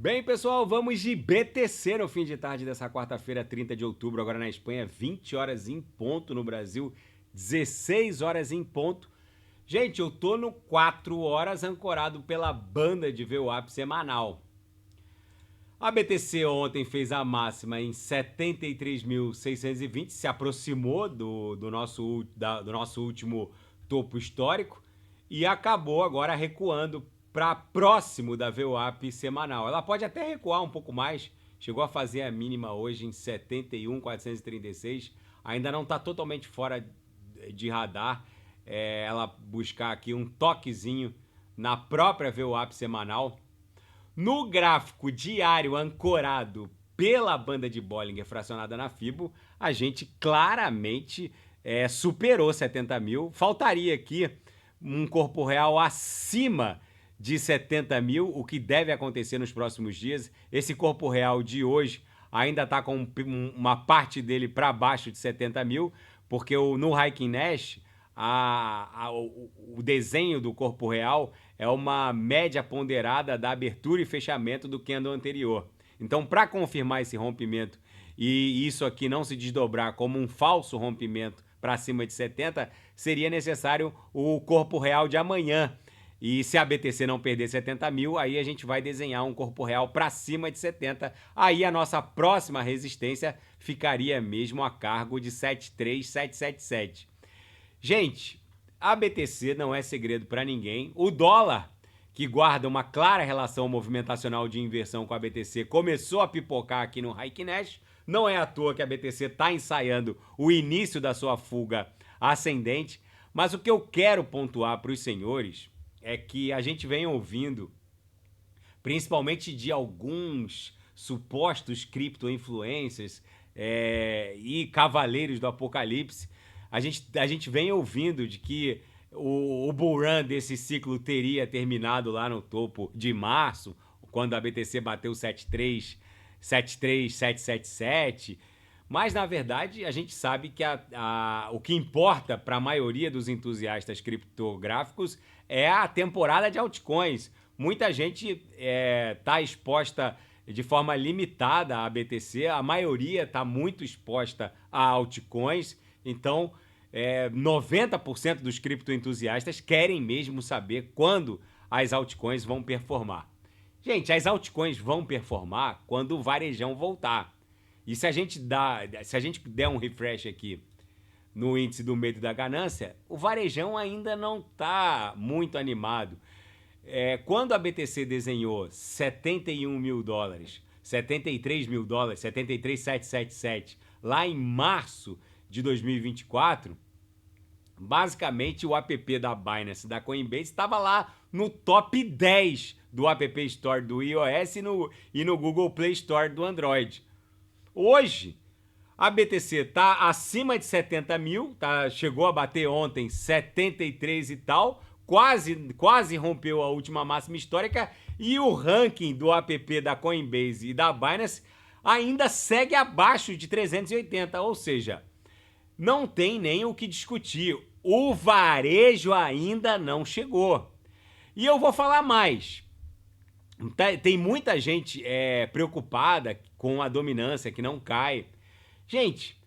Bem, pessoal, vamos de BTC no fim de tarde dessa quarta-feira, 30 de outubro, agora na Espanha, 20 horas em ponto, no Brasil, 16 horas em ponto. Gente, eu tô no 4 horas ancorado pela banda de VWAP semanal. A BTC ontem fez a máxima em 73.620, se aproximou do nosso último topo histórico e acabou agora recuando para próximo da VWAP semanal. Ela pode até recuar um pouco mais, chegou a fazer a mínima hoje em 71.436, ainda não está totalmente fora de radar, ela buscar aqui um toquezinho na própria VWAP semanal. No gráfico diário ancorado pela banda de Bollinger fracionada na Fibo, a gente claramente superou 70 mil. Faltaria aqui um corpo real acima de 70 mil, o que deve acontecer nos próximos dias. Esse corpo real de hoje ainda está com uma parte dele para baixo de 70 mil, porque no Heikin Nash o desenho do corpo real é uma média ponderada da abertura e fechamento do candle anterior. Então, para confirmar esse rompimento e isso aqui não se desdobrar como um falso rompimento para cima de 70, seria necessário o corpo real de amanhã. E se a BTC não perder 70 mil, aí a gente vai desenhar um corpo real para cima de 70. Aí a nossa próxima resistência ficaria mesmo a cargo de 73.777. Gente, a BTC não é segredo para ninguém. O dólar, que guarda uma clara relação movimentacional de inversão com a BTC, começou a pipocar aqui no Heikin Nash. Não é à toa que a BTC está ensaiando o início da sua fuga ascendente. Mas o que eu quero pontuar para os senhores é que a gente vem ouvindo, principalmente de alguns supostos cripto-influencers e cavaleiros do apocalipse, a gente vem ouvindo de que o bull run desse ciclo teria terminado lá no topo de março, quando a BTC bateu 73.777, mas na verdade a gente sabe que o que importa para a maioria dos entusiastas criptográficos é a temporada de altcoins. Muita gente está exposta de forma limitada à BTC, a maioria está muito exposta a altcoins, então 90% dos criptoentusiastas querem mesmo saber quando as altcoins vão performar. Gente, as altcoins vão performar quando o varejão voltar. E se a gente der um refresh aqui no índice do medo e da ganância, o varejão ainda não está muito animado. Quando a BTC desenhou 71 mil dólares, 73 mil dólares, 73.777, lá em março de 2024, basicamente o app da Binance, da Coinbase, estava lá no top 10 do App Store do iOS e no Google Play Store do Android. Hoje, a BTC está acima de 70 mil, chegou a bater ontem 73 e tal, quase rompeu a última máxima histórica, e o ranking do app da Coinbase e da Binance ainda segue abaixo de 380, ou seja, não tem nem o que discutir. O varejo ainda não chegou. E eu vou falar mais. Tem muita gente preocupada com a dominância que não cai. Gente,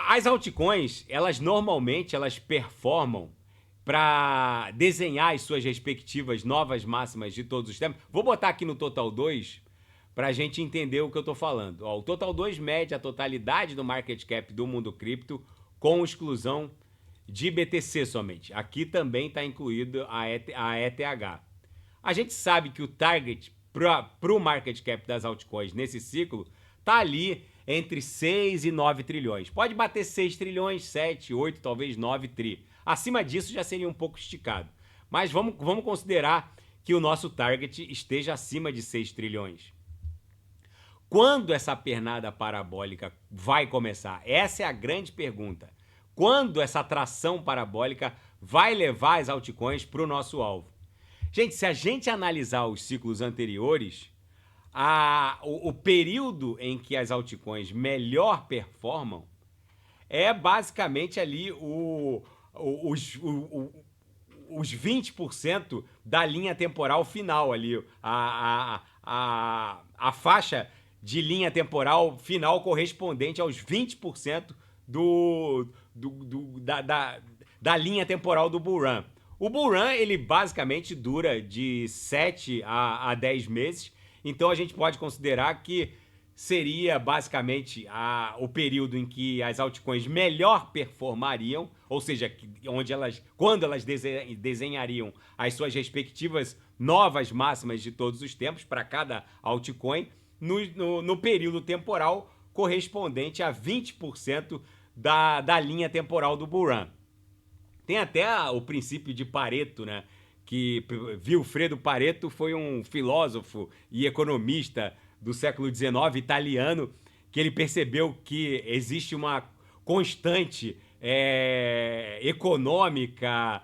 as altcoins, normalmente performam para desenhar as suas respectivas novas máximas de todos os tempos. Vou botar aqui no Total 2 para a gente entender o que eu estou falando. O Total 2 mede a totalidade do market cap do mundo cripto com exclusão de BTC somente. Aqui também está incluído a ETH. A gente sabe que o target para o market cap das altcoins nesse ciclo está ali entre 6 e 9 trilhões. Pode bater 6 trilhões, 7, 8, talvez 9 tri. Acima disso já seria um pouco esticado. Mas vamos considerar que o nosso target esteja acima de 6 trilhões. Quando essa pernada parabólica vai começar? Essa é a grande pergunta. Quando essa tração parabólica vai levar as altcoins para o nosso alvo? Gente, se a gente analisar os ciclos anteriores, o período em que as altcoins melhor performam é basicamente ali os 20% da linha temporal final ali, a faixa de linha temporal final correspondente aos 20% da linha temporal do Bull Run. O Bull Run, ele basicamente dura de 7 a 10 meses, então a gente pode considerar que seria basicamente o período em que as altcoins melhor performariam, ou seja, quando elas desenhariam as suas respectivas novas máximas de todos os tempos para cada altcoin, no período temporal correspondente a 20% da linha temporal do Bull Run. Tem até o princípio de Pareto, né? Que Vilfredo Pareto foi um filósofo e economista do século XIX, italiano, que ele percebeu que existe uma constante econômica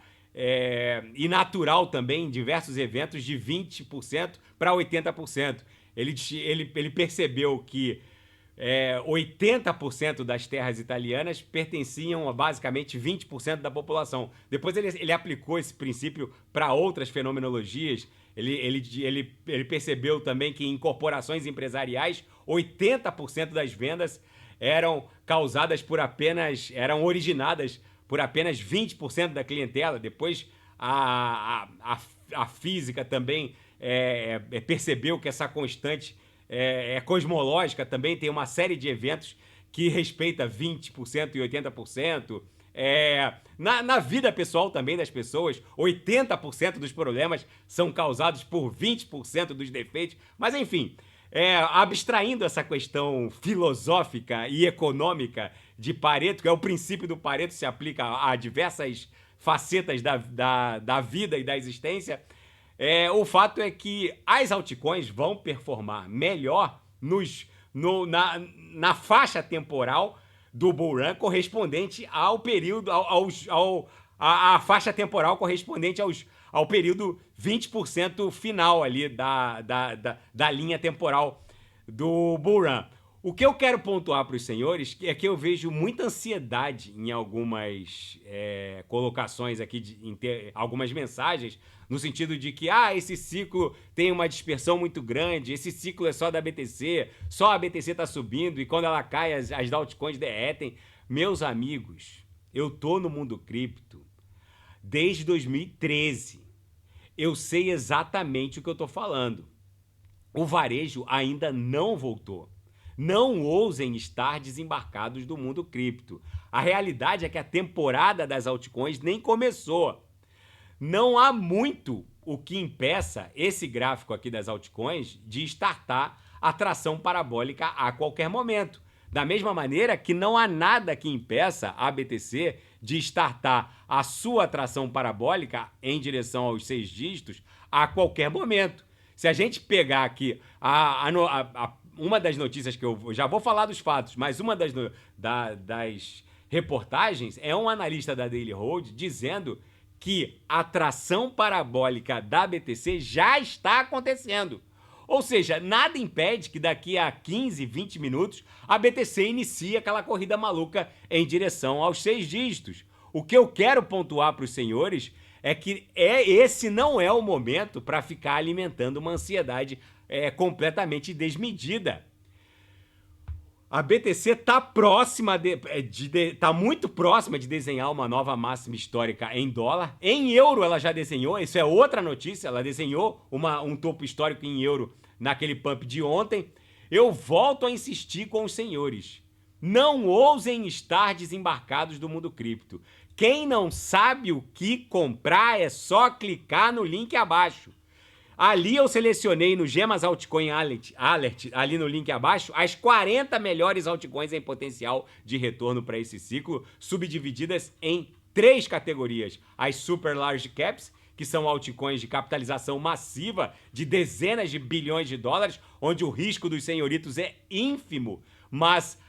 e natural também em diversos eventos de 20% para 80%. Ele percebeu que 80% das terras italianas pertenciam a basicamente 20% da população. Depois ele aplicou esse princípio para outras fenomenologias. Ele percebeu também que em corporações empresariais, 80% das vendas eram originadas por apenas 20% da clientela. Depois a física também percebeu que essa constante é cosmológica, também tem uma série de eventos que respeita 20% e 80%. Na vida pessoal também das pessoas, 80% dos problemas são causados por 20% dos defeitos. Mas enfim, abstraindo essa questão filosófica e econômica de Pareto, que é o princípio do Pareto, se aplica a diversas facetas da vida e da existência, o fato é que as altcoins vão performar melhor na faixa temporal do Bull Run correspondente ao período, a faixa temporal correspondente ao período 20% final ali da linha temporal do Bull Run. O que eu quero pontuar para os senhores é que eu vejo muita ansiedade em algumas colocações aqui, algumas mensagens, no sentido de que esse ciclo tem uma dispersão muito grande, esse ciclo é só da BTC, só a BTC está subindo e quando ela cai as altcoins derretem. Meus amigos, eu tô no mundo cripto desde 2013. Eu sei exatamente o que eu tô falando. O varejo ainda não voltou. Não ousem estar desembarcados do mundo cripto. A realidade é que a temporada das altcoins nem começou. Não há muito o que impeça esse gráfico aqui das altcoins de startar a tração parabólica a qualquer momento. Da mesma maneira que não há nada que impeça a BTC de startar a sua tração parabólica em direção aos 6 dígitos a qualquer momento. Se a gente pegar aqui uma das notícias que eu já vou falar dos fatos, mas uma das reportagens é um analista da Daily Hold dizendo que a tração parabólica da BTC já está acontecendo. Ou seja, nada impede que daqui a 15, 20 minutos a BTC inicie aquela corrida maluca em direção aos 6 dígitos. O que eu quero pontuar para os senhores é que esse não é o momento para ficar alimentando uma ansiedade completamente desmedida. A BTC está tá muito próxima de desenhar uma nova máxima histórica em dólar. Em euro ela já desenhou, isso é outra notícia, ela desenhou um topo histórico em euro naquele pump de ontem. Eu volto a insistir com os senhores. Não ousem estar desembarcados do mundo cripto. Quem não sabe o que comprar é só clicar no link abaixo. Ali eu selecionei no Gemas Altcoin Alert, ali no link abaixo, as 40 melhores altcoins em potencial de retorno para esse ciclo, subdivididas em 3 categorias. As Super Large Caps, que são altcoins de capitalização massiva de dezenas de bilhões de dólares, onde o risco dos senhoritos é ínfimo, mas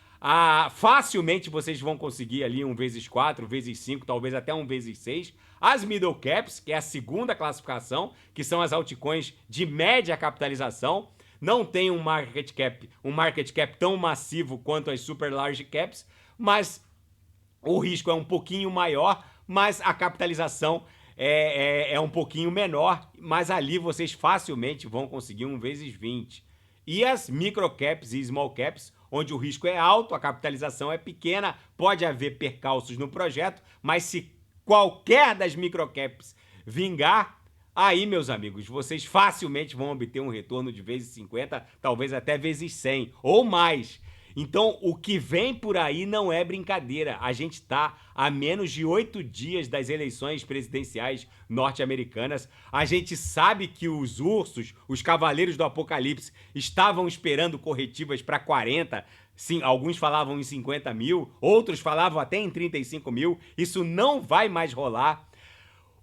facilmente vocês vão conseguir ali 1x4, 1x5, talvez até 1x6. As Middle Caps, que é a segunda classificação, que são as altcoins de média capitalização, não tem um market cap tão massivo quanto as Super Large Caps, mas o risco é um pouquinho maior, mas a capitalização é um pouquinho menor, mas ali vocês facilmente vão conseguir 1 vezes 20. E as microcaps e small caps, onde o risco é alto, a capitalização é pequena, pode haver percalços no projeto, mas se qualquer das microcaps vingar, aí, meus amigos, vocês facilmente vão obter um retorno de vezes 50, talvez até vezes 100 ou mais. Então, o que vem por aí não é brincadeira. A gente está a menos de 8 dias das eleições presidenciais norte-americanas. A gente sabe que os ursos, os cavaleiros do apocalipse, estavam esperando corretivas para 40. Sim, alguns falavam em 50 mil, outros falavam até em 35 mil. Isso não vai mais rolar.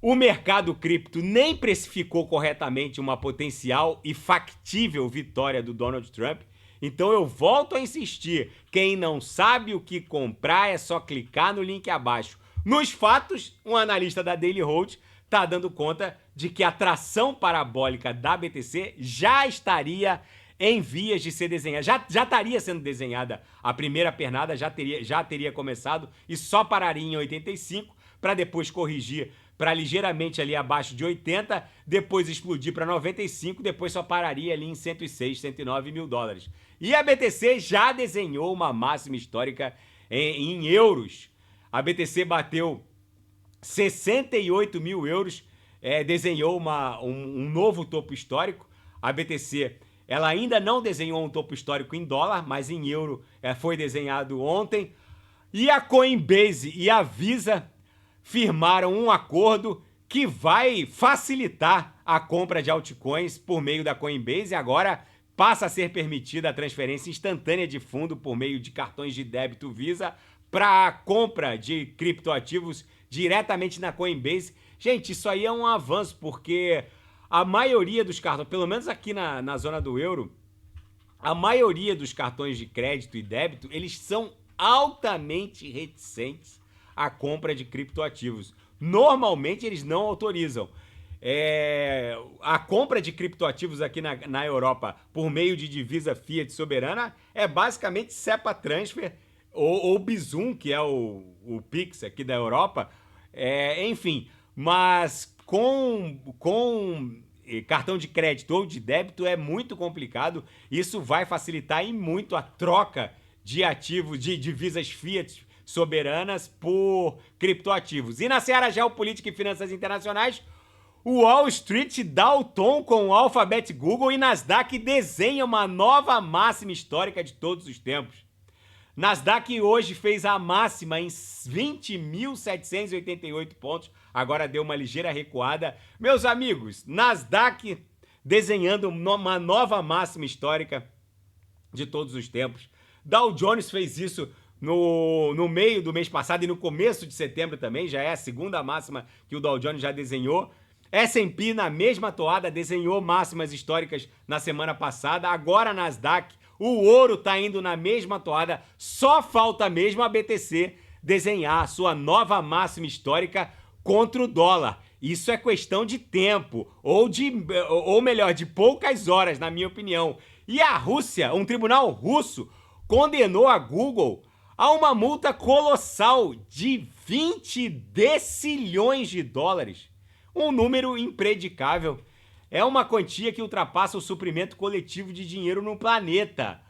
O mercado cripto nem precificou corretamente uma potencial e factível vitória do Donald Trump. Então eu volto a insistir, quem não sabe o que comprar é só clicar no link abaixo. Nos fatos, um analista da Daily Hold está dando conta de que a tração parabólica da BTC já estaria em vias de ser desenhada, já estaria sendo desenhada. A primeira pernada já teria começado e só pararia em 85 para depois corrigir para ligeiramente ali abaixo de 80, depois explodir para 95, depois só pararia ali em 106, 109 mil dólares. E a BTC já desenhou uma máxima histórica em euros. A BTC bateu 68 mil euros, desenhou um novo topo histórico. A BTC ela ainda não desenhou um topo histórico em dólar, mas em euro foi desenhado ontem. E a Coinbase e a Visa firmaram um acordo que vai facilitar a compra de altcoins por meio da Coinbase. Agora passa a ser permitida a transferência instantânea de fundo por meio de cartões de débito Visa para a compra de criptoativos diretamente na Coinbase. Gente, isso aí é um avanço, porque a maioria dos cartões, pelo menos aqui na zona do euro, a maioria dos cartões de crédito e débito, eles são altamente reticentes a compra de criptoativos. Normalmente eles não autorizam. A compra de criptoativos aqui na Europa por meio de divisa fiat soberana é basicamente SEPA Transfer ou Bizum, que é o Pix aqui da Europa. Enfim, mas com cartão de crédito ou de débito é muito complicado. Isso vai facilitar e muito a troca de ativos, de divisas fiat soberanas por criptoativos. E na seara geopolítica e finanças internacionais, o Wall Street dá o tom com o Alphabet, Google e Nasdaq desenha uma nova máxima histórica de todos os tempos. Nasdaq hoje fez a máxima em 20.788 pontos, agora deu uma ligeira recuada. Meus amigos, Nasdaq desenhando uma nova máxima histórica de todos os tempos. Dow Jones fez isso no meio do mês passado e no começo de setembro também, já é a segunda máxima que o Dow Jones já desenhou. S&P na mesma toada desenhou máximas históricas na semana passada, agora a Nasdaq, o ouro tá indo na mesma toada, só falta mesmo a BTC desenhar a sua nova máxima histórica contra o dólar. Isso é questão de tempo, ou melhor, de poucas horas, na minha opinião. E a Rússia, um tribunal russo, condenou a Google a uma multa colossal de 20 decilhões de dólares. Um número impredicável. É uma quantia que ultrapassa o suprimento coletivo de dinheiro no planeta.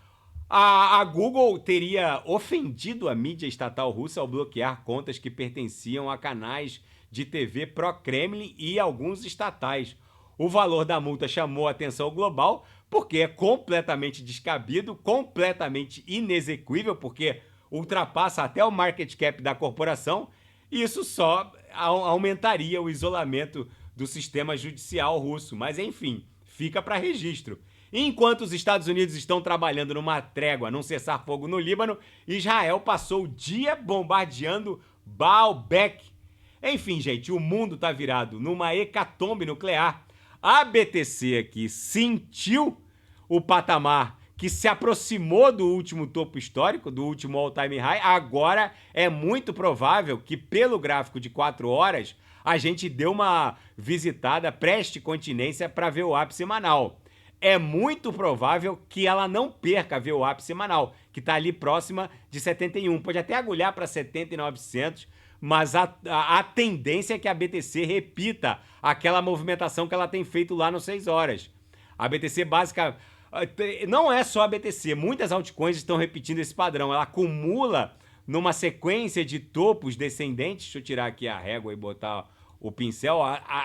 A Google teria ofendido a mídia estatal russa ao bloquear contas que pertenciam a canais de TV pró-Kremlin e alguns estatais. O valor da multa chamou a atenção global porque é completamente descabido, completamente inexequível, porque ultrapassa até o market cap da corporação, e isso só aumentaria o isolamento do sistema judicial russo. Mas enfim, fica para registro. Enquanto os Estados Unidos estão trabalhando numa trégua, num cessar-fogo no Líbano, Israel passou o dia bombardeando Baalbek. Enfim, gente, o mundo tá virado numa hecatombe nuclear. A BTC aqui sentiu o patamar que se aproximou do último topo histórico, do último all-time high. Agora é muito provável que, pelo gráfico de 4 horas, a gente dê uma visitada, preste continência para ver o ápice semanal. É muito provável que ela não perca ver o ápice semanal, que está ali próxima de 71. Pode até agulhar para 70.900, mas a tendência é que a BTC repita aquela movimentação que ela tem feito lá no 6 horas. A BTC básica... Não é só a BTC, muitas altcoins estão repetindo esse padrão. Ela acumula numa sequência de topos descendentes. Deixa eu tirar aqui a régua e botar o pincel.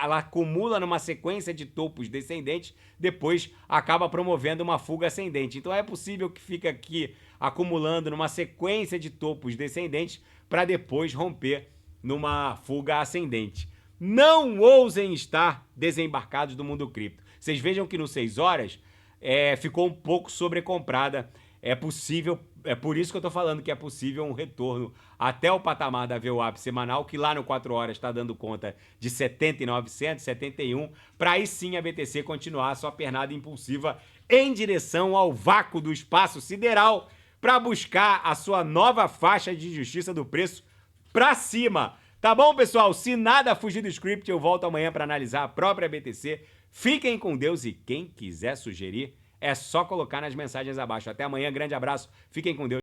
Ela acumula numa sequência de topos descendentes, depois acaba promovendo uma fuga ascendente. Então é possível que fique aqui acumulando numa sequência de topos descendentes para depois romper numa fuga ascendente. Não ousem estar desembarcados do mundo cripto. Vocês vejam que no 6 horas ficou um pouco sobrecomprada. É possível, é por isso que eu tô falando que é possível um retorno até o patamar da VWAP semanal, que lá no 4 horas está dando conta de 70.900, 71, para aí sim a BTC continuar a sua pernada impulsiva em direção ao vácuo do espaço sideral para buscar a sua nova faixa de justiça do preço para cima. Tá bom, pessoal? Se nada fugir do script, eu volto amanhã para analisar a própria BTC. Fiquem com Deus e quem quiser sugerir, é só colocar nas mensagens abaixo. Até amanhã, grande abraço, fiquem com Deus.